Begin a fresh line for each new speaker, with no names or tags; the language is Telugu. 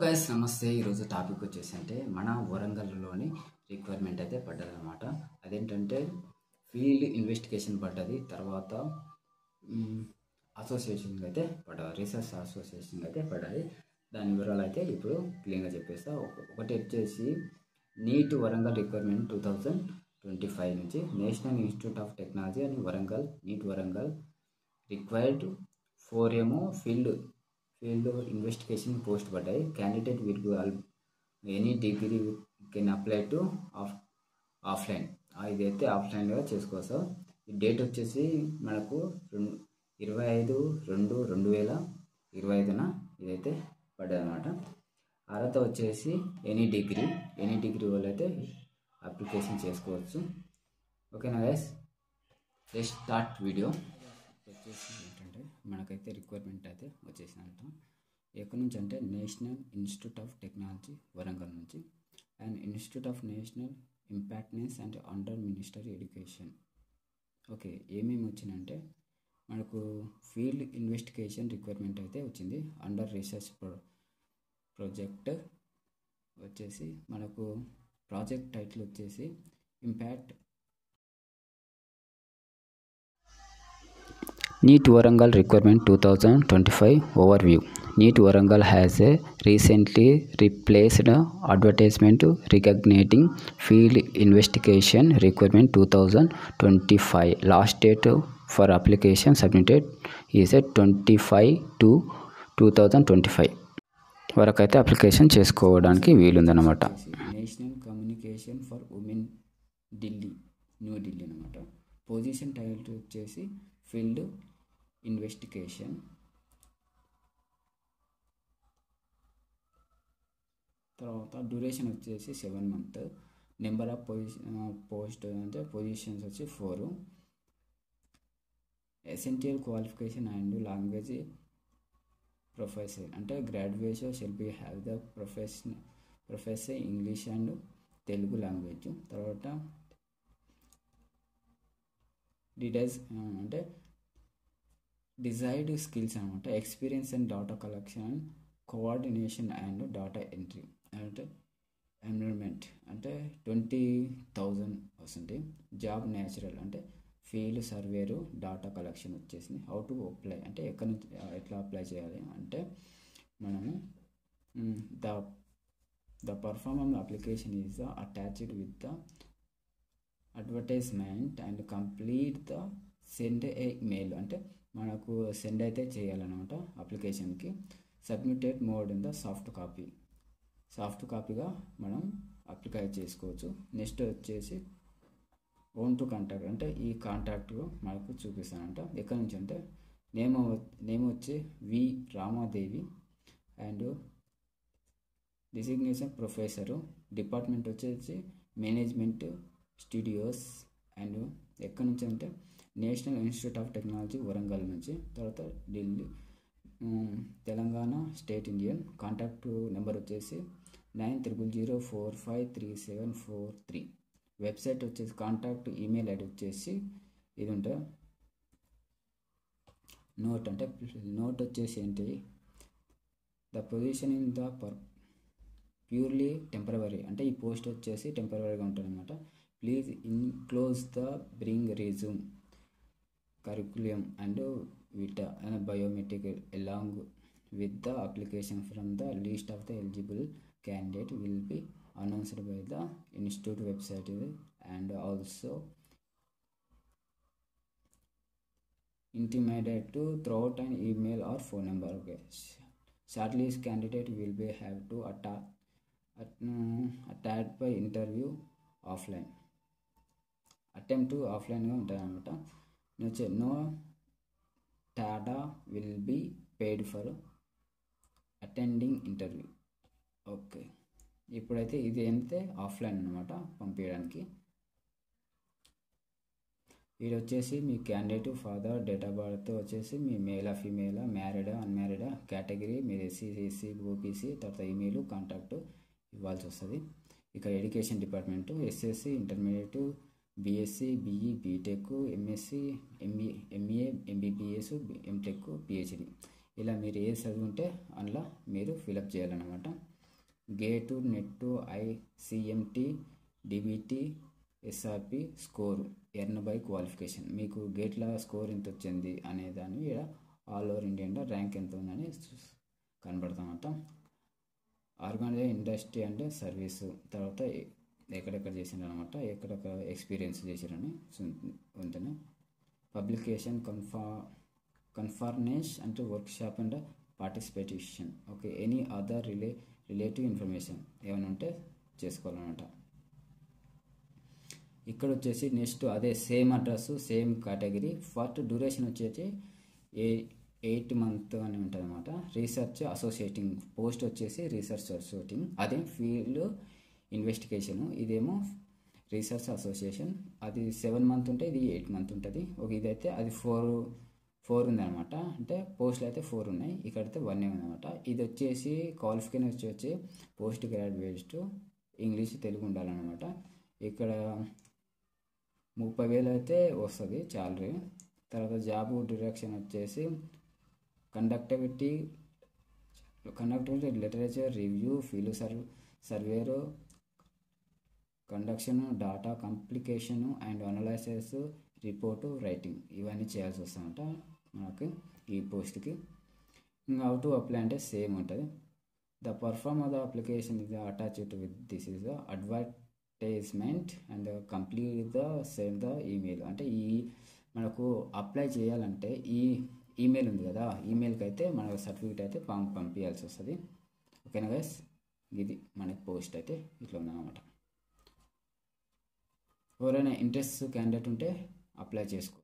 గైస్ నమస్తే. ఈరోజు టాపిక్ వచ్చేసి అంటే మన వరంగల్లోని రిక్వైర్మెంట్ అయితే పడ్డది అనమాట. అదేంటంటే ఫీల్డ్ ఇన్వెస్టిగేషన్ పడ్డది, తర్వాత అసోసియేషన్ అయితే పడ్డది, రీసెర్చ్ అసోసియేషన్ అయితే పడ్డది. దాని వివరాలు అయితే ఇప్పుడు క్లియర్గా చెప్పేస్తా. ఒకటి వచ్చేసి నీట్ వరంగల్ రిక్వైర్మెంట్ 2025 నుంచి నేషనల్ ఇన్స్టిట్యూట్ ఆఫ్ టెక్నాలజీ అని వరంగల్, నీట్ వరంగల్ రిక్వైర్డ్ 4 ఏమో ఫీల్డ్ ఇన్వెస్టిగేషన్ పోస్ట్ పడ్డాయి. Candidate will any degree can apply to offline. ఇదైతే ఆఫ్లైన్గా చేసుకోవచ్చు. ఈ డేట్ వచ్చేసి మనకు 25/2/2025న ఇదైతే పడ్డది అనమాట. అర్హత వచ్చేసి ఎనీ డిగ్రీ వాళ్ళు అయితే అప్లికేషన్ చేసుకోవచ్చు. ఓకేనా గైస్, లెట్స్ స్టార్ట్ వీడియో. వచ్చేసి ఏంటంటే మనకైతే రిక్వైర్మెంట్ అయితే వచ్చేసినంత ఎక్కడి నుంచి అంటే national institute of technology Warangal నుంచి అండ్ ఇన్స్టిట్యూట్ ఆఫ్ నేషనల్ ఇంపాక్ట్నెస్ and under minister education. Okay, ఏమేమి వచ్చిందంటే మనకు ఫీల్డ్ ఇన్వెస్టిగేషన్ రిక్వైర్మెంట్ అయితే వచ్చింది. అండర్ రీసెర్చ్ ప్రాజెక్ట్ వచ్చేసి మనకు ప్రాజెక్ట్ టైటిల్ వచ్చేసి impact NEET Warangal Requirement 2025 Overview. NEET Warangal has recently replaced advertisement recognizing field investigation requirement 2025. Last date for application submitted is 25/2/2025 వరకు అయితే అప్లికేషన్ చేసుకోవడానికి వీలుందన్నమాట. National communication for women New Delhi అనమాట. పొజిషన్ టైటిల్ వచ్చేసి ఫీల్డ్ ఇన్వెస్టిగేషన్. తర్వాత డ్యూరేషన్ వచ్చేసి 7 months. నెంబర్ ఆఫ్ పోస్ట్ అంటే పొజిషన్స్ వచ్చి 4. Essential qualification and language professor అంటే graduation shall be have the professor English and Telugu language. తర్వాత అంటే డిజైర్డ్ స్కిల్స్ అనమాట. Experience and data collection, coordination and data entry అంటే ఎన్విరాన్మెంట్ అంటే 20,000 వస్తుంది. జాబ్ న్యాచురల్ అంటే ఫీల్డ్ సర్వేరు డాటా కలెక్షన్ వచ్చేసింది. హౌ టు అప్లై అంటే ఎక్కడి నుంచి ఎట్లా అప్లై చేయాలి అంటే మనము the performance application is attached with the advertisement and complete the send a mail అంటే మనకు సెండ్ అయితే చేయాలన్నమాట అప్లికేషన్కి. Submitted mode in the soft కాపీగా మనం అప్లికై చేసుకోవచ్చు. నెక్స్ట్ వచ్చేసి ఓన్ టు కాంటాక్ట్ అంటే ఈ కాంటాక్ట్ మనకు చూపిస్తానంట. ఎక్కడి నుంచి అంటే నేమ్ వచ్చి V Ramadevi and designation professor. Department వచ్చేసి మేనేజ్మెంట్ స్టూడియోస్ అండ్ ఎక్కడి నుంచి అంటే national institute of technology Warangal నుంచి. తర్వాత Delhi Telangana state Indian. Contact number వచ్చేసి 9004533743. వెబ్సైట్ వచ్చేసి కాంటాక్ట్ ఈమెయిల్ ఐడి వచ్చేసి ఇది ఉంటుంది. నోట్ వచ్చేసి ఏంటి, the position in the purely temporary అంటే ఈ పోస్ట్ వచ్చేసి టెంపరవరీగా ఉంటుంది అనమాట. Please enclose the bring resume, curriculum and vita and biometric along with the application from the list of the eligible candidate will be announced by the institute website and also intimated to throughout an email or phone number. Okay, shortlist candidate will be have to attend by interview offline. Attempt to offline గా ఉంటుంది అనమాట. No data will be paid for attending interview. Okay, ఇప్పుడైతే ఇది ఏంటంటే ఆఫ్లైన్ అనమాట పంపించడానికి. ఇది వచ్చేసి మీ candidate father date of birth వచ్చేసి మీ మేలా ఫీమేలా, మ్యారీడా అన్మ్యారీడా, కేటగిరీ మీరు ఎస్సీ ఓబీసీ, తర్వాత ఈమెయిల్ కాంటాక్ట్ ఇవ్వాల్సి వస్తుంది. ఇక education department SSC intermediate, BSc, BE, BTech, MSc, MA, MBBS, MTech, PhD ఇలా మీరు ఏ చదువుంటే అందులో మీరు ఫిలప్ చేయాలన్నమాట. GATE, NET, ICMT, DBT, SRP, score earn by qualification. మీకు గేట్ల స్కోర్ ఎంత వచ్చింది అనే దాన్ని ఇక్కడ ఆల్ ఓవర్ ఇండియాలో ర్యాంక్ ఎంత ఉందని కనబడతామట. ఆర్గనైజ్ ఇండస్ట్రీ అంటే సర్వీసు, తర్వాత ఎక్కడెక్కడ చేసిండ్రు అనమాట, ఎక్కడెక్కడ ఎక్స్పీరియన్స్ చేసిరని ఉంటుంది. పబ్లికేషన్ కన్ఫర్మేషన్ అంటే workshop and participation. Okay, any other relative information ఏమైనా ఉంటే చేసుకోవాలన్నమాట. ఇక్కడ వచ్చేసి నెక్స్ట్ అదే same address same category. First duration వచ్చేసి 8 months అని ఉంటుంది అనమాట. రీసెర్చ్ అసోసియేటింగ్ పోస్ట్ వచ్చేసి రీసెర్చ్ అసోసియేటింగ్, అదే ఫీల్డ్ ఇన్వెస్టిగేషన్, ఇదేమో రీసెర్చ్ అసోసియేషన్. అది 7 months ఉంటే ఇది 8 months ఉంటుంది. ఒక ఇదైతే అది 4 ఉందన్నమాట. అంటే పోస్టులు అయితే 4 ఉన్నాయి, ఇక్కడైతే 1 ఉందన్నమాట. ఇది వచ్చేసి క్వాలిఫికేషన్ వచ్చి పోస్ట్ గ్రాడ్యుయేట్ ఇంగ్లీష్ తెలుగు ఉండాలన్నమాట. ఇక్కడ 30,000 అయితే వస్తుంది శాలరీ. తర్వాత జాబ్ డైరెక్షన్ వచ్చేసి కండక్టివిటీ లిటరేచర్ రివ్యూ, ఫీల్డ్ సర్వేరు, conduction, data complication and analysis, report, writing ఇవన్నీ చేయాల్సి వస్తుందంట మనకి ఈ పోస్ట్కి. ఇంకా హౌ టు అప్లై అంటే సేమ్ ఉంటుంది. The perform of the application is attached with this is the advertisement and complete the send the email. అంటే ఈ మనకు అప్లై చేయాలంటే ఈ ఈమెయిల్ ఉంది కదా, ఈమెయిల్కి అయితే మనకు సర్టిఫికేట్ అయితే పంపించాల్సి వస్తుంది. ఓకేనా గైస్, ఇది మనకి పోస్ట్ అయితే ఇట్లా ఉందన్నమాట. ఎవరైనా ఇంట్రెస్ట్ క్యాండిడేట్ ఉంటే అప్లై చేసుకో.